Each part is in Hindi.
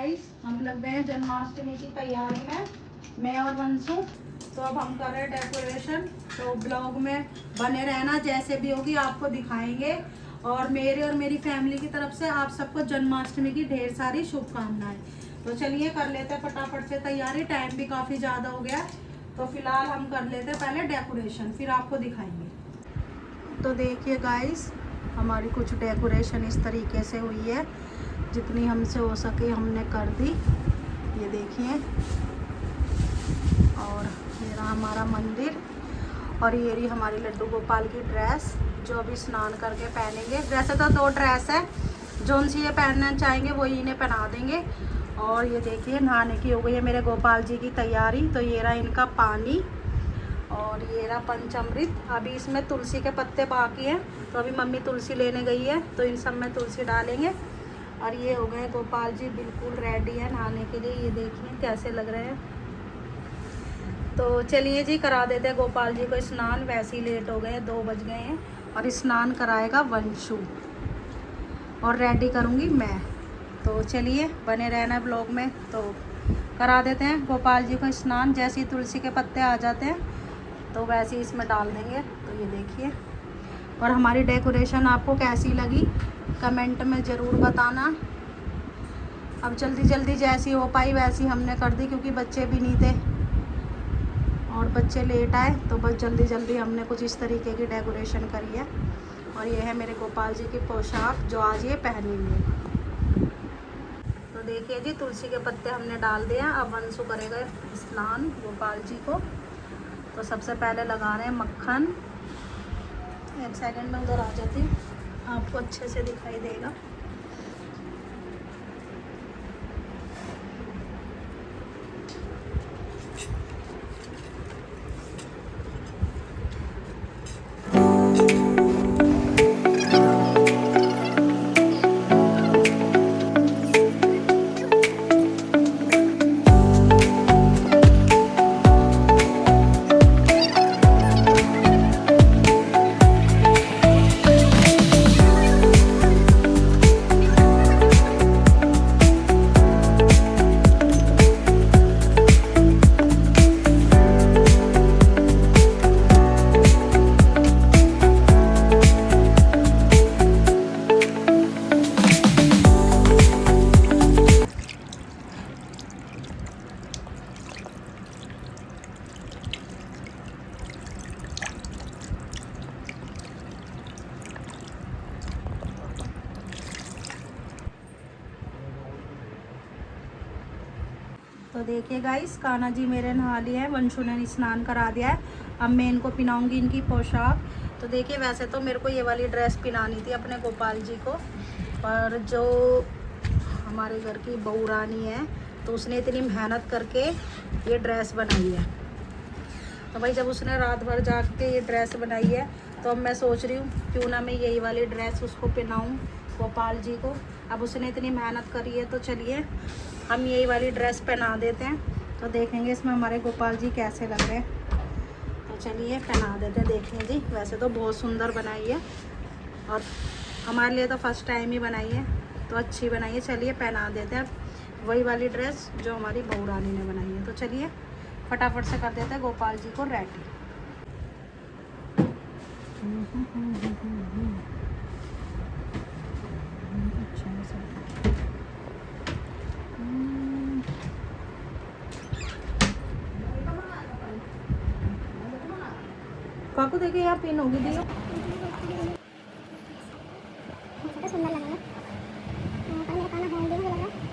गाइस, हम लग गए हैं जन्माष्टमी की तैयारी में, मैं और वंशु। तो अब हम कर रहे हैं डेकोरेशन। तो ब्लॉग में बने रहना, जैसे भी होगी आपको दिखाएंगे। और मेरे और मेरी फैमिली की तरफ से आप सबको जन्माष्टमी की ढेर सारी शुभकामनाएं। तो चलिए कर लेते हैं फटाफट से तैयारी, टाइम भी काफ़ी ज़्यादा हो गया। तो फिलहाल हम कर लेते हैं पहले डेकोरेशन, फिर आपको दिखाएंगे। तो देखिए गाइस, हमारी कुछ डेकोरेशन इस तरीके से हुई है, जितनी हमसे हो सके हमने कर दी। ये देखिए, और ये रहा हमारा मंदिर, और ये रही हमारी लड्डू गोपाल की ड्रेस जो अभी स्नान करके पहनेंगे। वैसे तो 2 ड्रेस है, जो उनसे ये पहनना चाहेंगे वही इन्हें पहना देंगे। और ये देखिए, नहाने की हो गई है मेरे गोपाल जी की तैयारी। तो ये रहा इनका पानी, और ये रहा पंचामृत। अभी इसमें तुलसी के पत्ते बाकी हैं, तो अभी मम्मी तुलसी लेने गई है, तो इन सब में तुलसी डालेंगे। और ये हो गए गोपाल जी बिल्कुल रेडी है नहाने के लिए। ये देखिए कैसे लग रहे हैं। तो चलिए जी, करा देते हैं गोपाल जी को स्नान। वैसे ही लेट हो गए, 2 बज गए हैं। और स्नान कराएगा वंशु और रेडी करूँगी मैं। तो चलिए बने रहना ब्लॉग में। तो करा देते हैं गोपाल जी को स्नान। जैसे ही तुलसी के पत्ते आ जाते हैं तो वैसे ही इसमें डाल देंगे। तो ये देखिए, और हमारी डेकोरेशन आपको कैसी लगी कमेंट में ज़रूर बताना। अब जल्दी जल्दी जैसी हो पाई वैसी हमने कर दी, क्योंकि बच्चे भी नहीं थे और बच्चे लेट आए, तो बस जल्दी जल्दी हमने कुछ इस तरीके की डेकोरेशन करी है। और ये है मेरे गोपाल जी की पोशाक जो आज ये पहनेंगे। तो देखिए जी, तुलसी के पत्ते हमने डाल दिया। अब वंशु करेगा स्नान गोपाल जी को। तो सबसे पहले लगा रहे हैं मक्खन। 1 सेकंड में उधर आ जाती हूँ, आपको अच्छे से दिखाई देगा। तो देखिए गाइस, कान्हा जी मेरे नहा लिए हैं, वंशु ने स्नान करा दिया है। अब मैं इनको पहनाऊंगी इनकी पोशाक। तो देखिए, वैसे तो मेरे को ये वाली ड्रेस पहनानी थी अपने गोपाल जी को, पर जो हमारे घर की बहू रानी है, तो उसने इतनी मेहनत करके ये ड्रेस बनाई है। तो भाई जब उसने रात भर जाग के ये ड्रेस बनाई है, तो अब मैं सोच रही हूँ क्यों ना मैं यही वाली ड्रेस उसको पहनाऊँ गोपाल जी को। अब उसने इतनी मेहनत करी है, तो चलिए हम यही वाली ड्रेस पहना देते हैं। तो देखेंगे इसमें हमारे गोपाल जी कैसे लग रहे हैं। तो चलिए पहना देते हैं। देखिए जी, वैसे तो बहुत सुंदर बनाई है, और हमारे लिए तो फर्स्ट टाइम ही बनाई है, तो अच्छी बनाई है। चलिए पहना देते हैं वही वाली ड्रेस जो हमारी बहू रानी ने बनाई है। तो चलिए फटाफट से कर देते हैं गोपाल जी को रेडी। काकू देखिए, यहाँ पिन होगी दी। सुंदर लग रहा है। पर मेरा काना है, लग रहा है।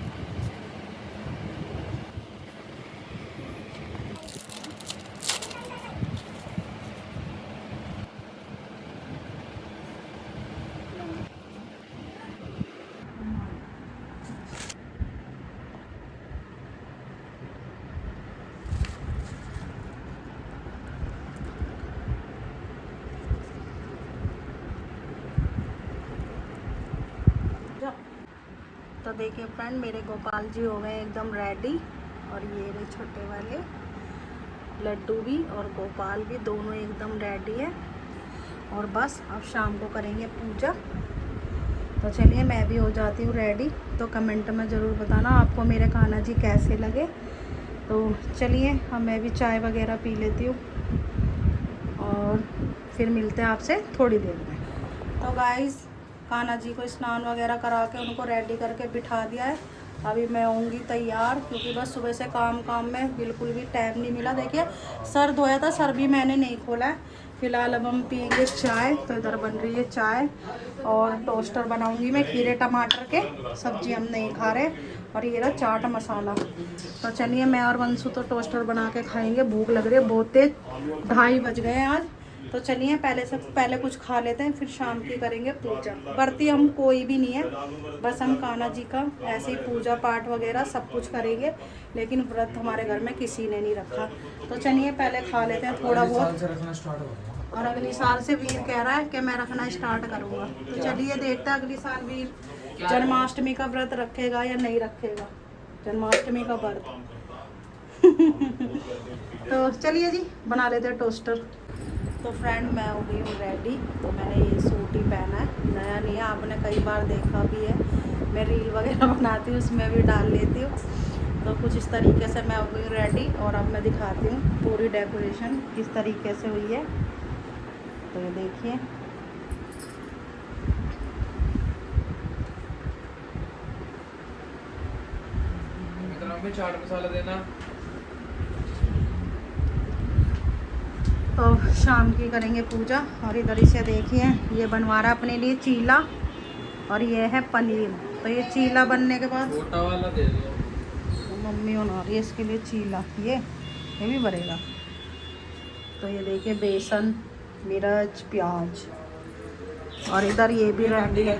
तो देखिए फ्रेंड, मेरे गोपाल जी हो गए एकदम रेडी। और ये रहे छोटे वाले लड्डू भी और गोपाल भी, दोनों एकदम रेडी है। और बस अब शाम को करेंगे पूजा। तो चलिए मैं भी हो जाती हूँ रेडी। तो कमेंट में ज़रूर बताना आपको मेरे कान्हा जी कैसे लगे। तो चलिए अब मैं भी चाय वगैरह पी लेती हूँ और फिर मिलते हैं आपसे थोड़ी देर में। तो गाइस कान्हा जी को स्नान वगैरह करा के उनको रेडी करके बिठा दिया है। अभी मैं होंगी तैयार, क्योंकि बस सुबह से काम में बिल्कुल भी टाइम नहीं मिला। देखिए सर धोया था, सर भी मैंने नहीं खोला है। फ़िलहाल अब हम पियेंगे चाय। तो इधर बन रही है चाय और टोस्टर बनाऊंगी मैं खीरे टमाटर के, सब्जी हम नहीं खा रहे। और ये रहा चाट मसाला। तो चलिए मैं और वंशु तो टोस्टर बना के खाएंगे, भूख लग रही है बहुत तेज, 2:30 बज गए हैं आज। तो चलिए पहले कुछ खा लेते हैं, फिर शाम की करेंगे पूजा। बरती हम कोई भी नहीं है, बस हम कान्हा जी का ऐसे ही पूजा पाठ वगैरह सब कुछ करेंगे, लेकिन व्रत हमारे घर में किसी ने नहीं रखा। तो चलिए पहले खा लेते हैं थोड़ा बहुत। और अगली साल से वीर कह रहा है कि मैं रखना स्टार्ट करूँगा। तो चलिए देखते हैं अगली साल वीर जन्माष्टमी का व्रत रखेगा या नहीं रखेगा, जन्माष्टमी का व्रत। तो चलिए जी बना लेते हैं टोस्टर। तो फ्रेंड मैं हो गई हूँ रेडी। तो मैंने ये सूट ही पहना है, नया नहीं है, आपने कई बार देखा भी है। मैं रील वगैरह बनाती हूँ उसमें भी डाल लेती हूँ। तो कुछ इस तरीके से मैं हो गई रेडी और अब मैं दिखाती हूँ पूरी डेकोरेशन किस तरीके से हुई है। तो ये देखिए चाट मसाला देना। तो शाम की करेंगे पूजा। और इधर इसे देखिए ये बनवा रहा है अपने लिए चीला और ये है पनीर। तो ये चीला बनने के बाद छोटा वाला दे दो। तो मम्मी बना रही है इसके लिए चीला, ये भी बनेगा। तो ये देखिए बेसन, मिर्च, प्याज और इधर ये भी रेडी है,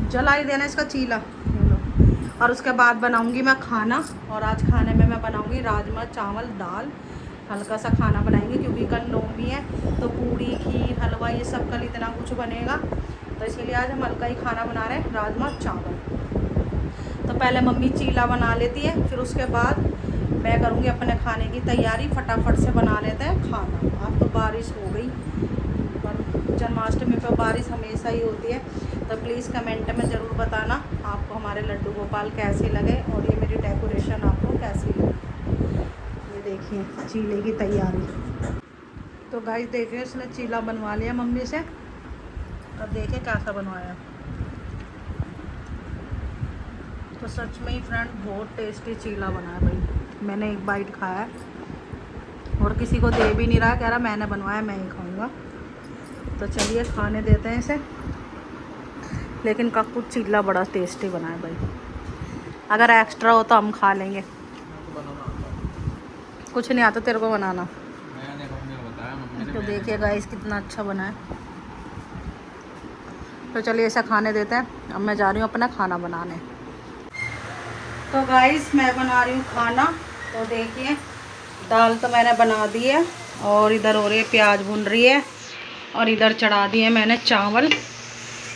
जला ही देना इसका चीला। और उसके बाद बनाऊंगी मैं खाना। और आज खाने में मैं बनाऊंगी राजमा चावल दाल, हल्का सा खाना बनाएंगे क्योंकि कल नौमी है। तो पूड़ी खीर हलवा ये सब कल इतना कुछ बनेगा, तो इसीलिए आज हम हल्का ही खाना बना रहे हैं, राजमा चावल। तो पहले मम्मी चीला बना लेती है, फिर उसके बाद मैं करूँगी अपने खाने की तैयारी। फटाफट से बना लेते हैं खाना। अब तो बारिश हो गई, पर जन्माष्टमी पर बारिश हमेशा ही होती है। तो प्लीज़ कमेंट में ज़रूर बताना आपको हमारे लड्डू गोपाल कैसे लगे और ये मेरी डेकोरेशन आपको कैसी लगी। ये देखिए चीले की तैयारी। तो गाइस देखिए इसने चीला बनवा लिया मम्मी से। अब देखिए कैसा बनवाया। तो सच में ही फ्रेंड बहुत टेस्टी चीला बना है भाई। मैंने एक बाइट खाया है और किसी को दे भी नहीं रहा, कह रहा मैंने बनवाया मैं ही खाऊंगा। तो चलिए खाने देते हैं इसे। लेकिन कक्कू चीला बड़ा टेस्टी बना है भाई, अगर एक्स्ट्रा हो तो हम खा लेंगे। कुछ नहीं आता तेरे को बनाना। तो देखिए गाइस कितना अच्छा बना है। तो चलिए ऐसा खाने देते हैं। अब मैं जा रही हूँ अपना खाना बनाने। तो गाइस मैं बना रही हूँ खाना। तो देखिए दाल तो मैंने बना दी है और इधर हो रही है प्याज भून रही है और इधर चढ़ा दिए मैंने चावल।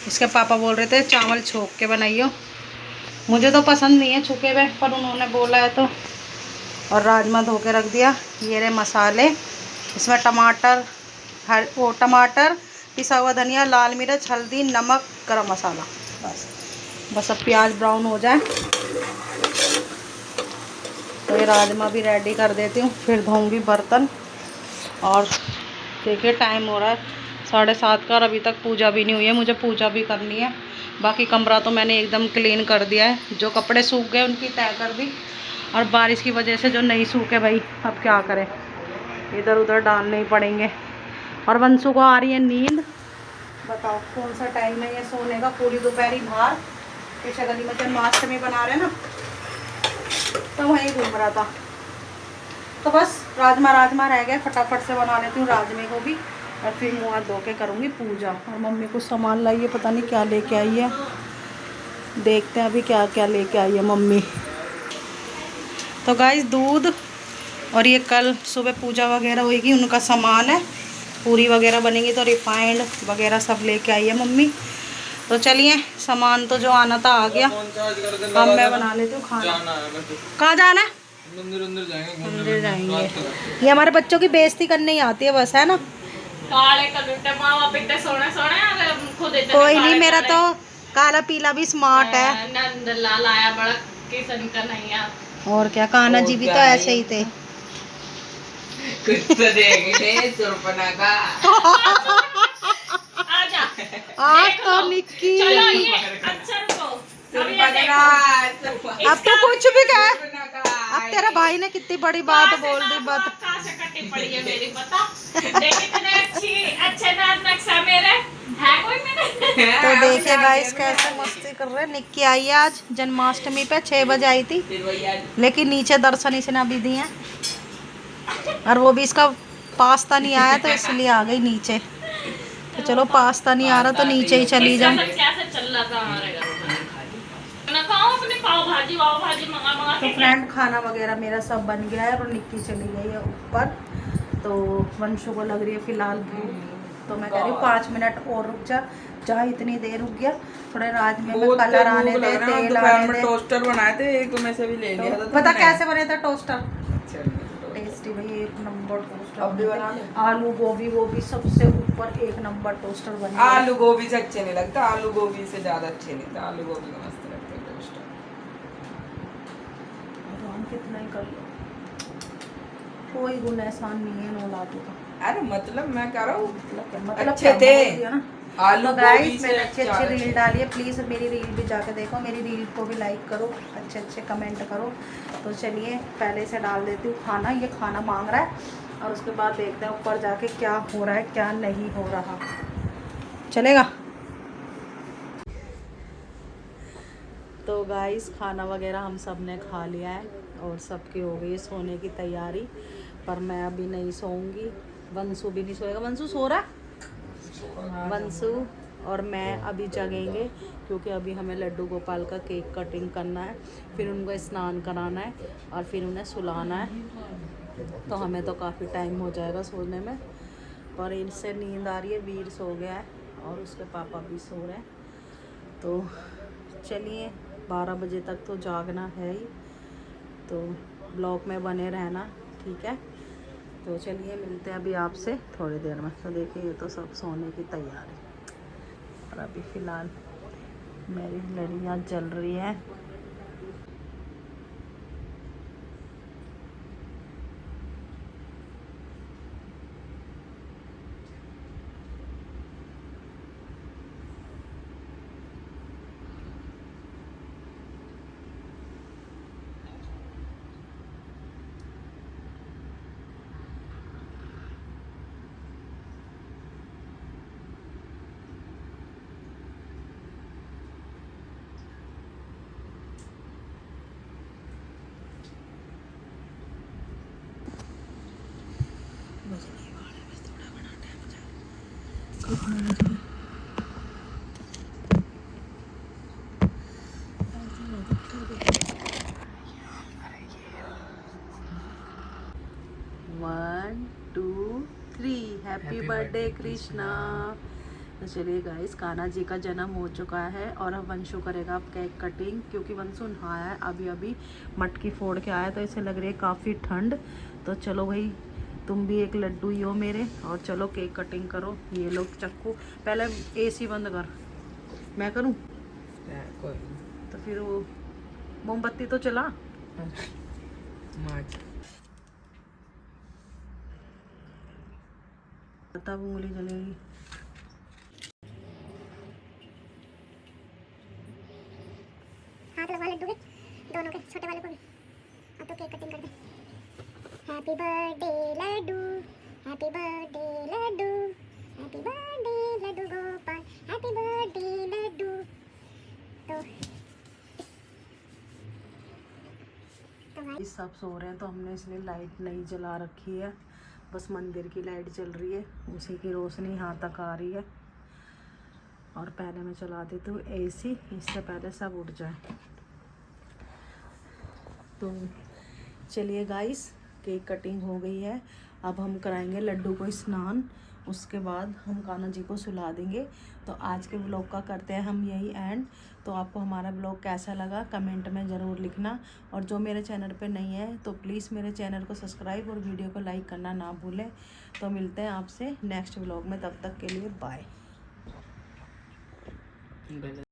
इसके पापा बोल रहे थे चावल छोक के बनाइयो, मुझे तो पसंद नहीं है छुके हुए, पर उन्होंने बोला है तो। और राजमा धो के रख दिया। ये रहे मसाले, इसमें टमाटर, टमाटर, पिसा हुआ धनिया, लाल मिर्च, हल्दी, नमक, गरम मसाला, बस अब प्याज ब्राउन हो जाए तो ये राजमा भी रेडी कर देती हूँ, फिर धोऊंगी बर्तन। और देखिए टाइम हो रहा है 7:30 का और अभी तक पूजा भी नहीं हुई है। मुझे पूजा भी करनी है। बाकी कमरा तो मैंने एकदम क्लीन कर दिया है, जो कपड़े सूख गए उनकी तय कर दी। और बारिश की वजह से जो नहीं सूखे भाई अब क्या करें, इधर उधर डालने ही पड़ेंगे। और वंशु को आ रही है नींद। बताओ कौन सा टाइम है ये सोने का, पूरी दोपहरी बाहर पीछे गली में जन्माष्टमी बना रहे ना, तो वहीं घूम रहा था। तो बस राजमा रह गए, फटाफट से बना लेती हूँ राजमे को भी और फिर मुँह हाथ धो के करूँगी पूजा। और मम्मी कुछ सामान लाई है, पता नहीं क्या लेके आई है, देखते हैं अभी क्या क्या लेके आई है मम्मी। तो गाइस दूध और ये कल सुबह पूजा वगैरह होएगी उनका सामान है, पूरी वगैरह बनेंगी तो रिफाइंड वगैरह सब लेके आई है मम्मी। तो चलिए सामान तो जो आना था आ गया, अब मैं बना लेती हूँ खाना। कहाँ जाना है? मंदिर जाएंगे। ये हमारे बच्चों की बेइज्जती करने ही आती है बस, है ना। काले कलुटे मावा पिट्टे सोने सोने अगर खुद इतने कोई नहीं, काले मेरा काले। तो काला पीला भी स्मार्ट है। नंद लाल आया बड़ा किसन का नहीं है। और क्या, कान्हा जी भी तो ऐसे ही थे। कुछ तो देख ले सुरपना का। आजा आज देख तो लो। निक्की, चलो ये अच्छा रुको अभी ये देखो। अब तो कुछ भी कह, अब तेरे भाई ने कितनी बड़ी बात बोल दी। बात कहाँ से कटी पड़ी है मेरी बता। देख कितने अच्छे नक्शा मेरे है कोई मेरे। तो देखिए गाइस कैसे मस्ती कर रहे हैं। निक्की आई है आज जन्माष्टमी पे, 6 बजे आई थी, लेकिन नीचे दर्शन इसने अभी दिए हैं, और वो भी इसका पास्ता नहीं आया तो इसलिए आ गई नीचे। तो चलो पास्ता नहीं आ रहा तो नीचे ही चली जाऊं। कैसे चल रहा था हमारे घर ना खाओ अपनी पाव भाजी मंगा मंगा तो के। फ्रेंड खाना वगैरह मेरा सब बन गया है और निक्की चली गई है ऊपर। तो वंशु को लग रही है फिलहाल भूख, तो मैं कह रही हूँ 5 मिनट और रुक जा। जहाँ इतनी देर रुक गया, थोड़े राजमे में कलर आने दे, तेल आने दे। टोस्टर बनाए थे, एक में से भी ले लिया था। पता कैसे बने थे टोस्टर? टेस्टी भाई, एक नंबर टोस्टर। अब भी बना ले। आलू गोभी वो भी सबसे ऊपर एक नंबर टोस्टर बने। आलू गोभी से अच्छे नहीं लगता, आलू गोभी से ज्यादा अच्छे नहीं लगता, आलू गोभी का मस्त लगता है टोस्टर। हम कितना ही कर लो, कोई गुण एहसान नहीं है नौलादू का। अरे मतलब मैं कह रहा हूँ मतलब अच्छे थे। आलू तो गोभी गाइस से मैंने अच्छी ज्यादा रील डाली है, प्लीज़ मेरी रील भी जाके देखो, मेरी रील को भी लाइक करो, अच्छे अच्छे कमेंट करो। तो चलिए पहले से डाल देती हूँ खाना, ये खाना मांग रहा है, और उसके बाद देखते हैं ऊपर जाके क्या हो रहा है क्या नहीं हो रहा। चलेगा? तो गाइस खाना वगैरह हम सब ने खा लिया है और सबकी हो गई है सोने की तैयारी, पर मैं अभी नहीं सोऊंगी। वंशु भी नहीं सोएगा। वंशु सो रहा है? वंशु और मैं अभी जगेंगे, क्योंकि अभी हमें लड्डू गोपाल का केक कटिंग करना है, फिर उनको स्नान कराना है और फिर उन्हें सुलाना है। तो हमें तो काफ़ी टाइम हो जाएगा सोने में, पर इनसे नींद आ रही है। वीर सो गया है और उसके पापा भी सो रहे हैं। तो चलिए 12 बजे तक तो जागना है ही, तो ब्लॉग में बने रहना, ठीक है? तो चलिए मिलते हैं अभी आपसे थोड़ी देर में। तो देखिए ये तो सब सोने की तैयारी, और अभी फ़िलहाल मेरी लड़ियाँ जल रही हैं। One two three, happy birthday Krishna. तो चलिए गाइस, कान्हा जी का जन्म हो चुका है और अब वंशु करेगा अब केक कटिंग, क्योंकि वंशु नहाया है अभी अभी, मटकी फोड़ के आया, तो इसे लग रही है काफ़ी ठंड। तो चलो भाई, तुम भी एक लड्डू ही हो मेरे, और चलो केक कटिंग करो। ये लोग चक्कू, पहले AC बंद कर, मैं करूं? कोई तो फिर वो मोमबत्ती तो चला। तब उंगली जलेगी। हाथ लगवा लड्डू के, दोनों के, छोटे वाले को भी। अब तो केक कटिंग कर दे। Happy birthday Laddu, happy birthday Laddu, happy birthday Laddu Gopal, happy birthday Laddu. तो भाई सब सो रहे हैं तो हमने इसलिए लाइट नहीं जला रखी है, बस मंदिर की लाइट जल रही है, उसी की रोशनी यहाँ तक आ रही है। और पहले मैं चला देती हूँ AC, इससे पहले सब उठ जाए। तो चलिए गाइस, केक कटिंग हो गई है, अब हम कराएंगे लड्डू को स्नान, उसके बाद हम कान्हा जी को सुला देंगे। तो आज के ब्लॉग का करते हैं हम यही एंड। तो आपको हमारा ब्लॉग कैसा लगा कमेंट में ज़रूर लिखना, और जो मेरे चैनल पे नहीं है तो प्लीज़ मेरे चैनल को सब्सक्राइब और वीडियो को लाइक करना ना भूलें। तो मिलते हैं आपसे नेक्स्ट ब्लॉग में, तब तक के लिए बाय। गलत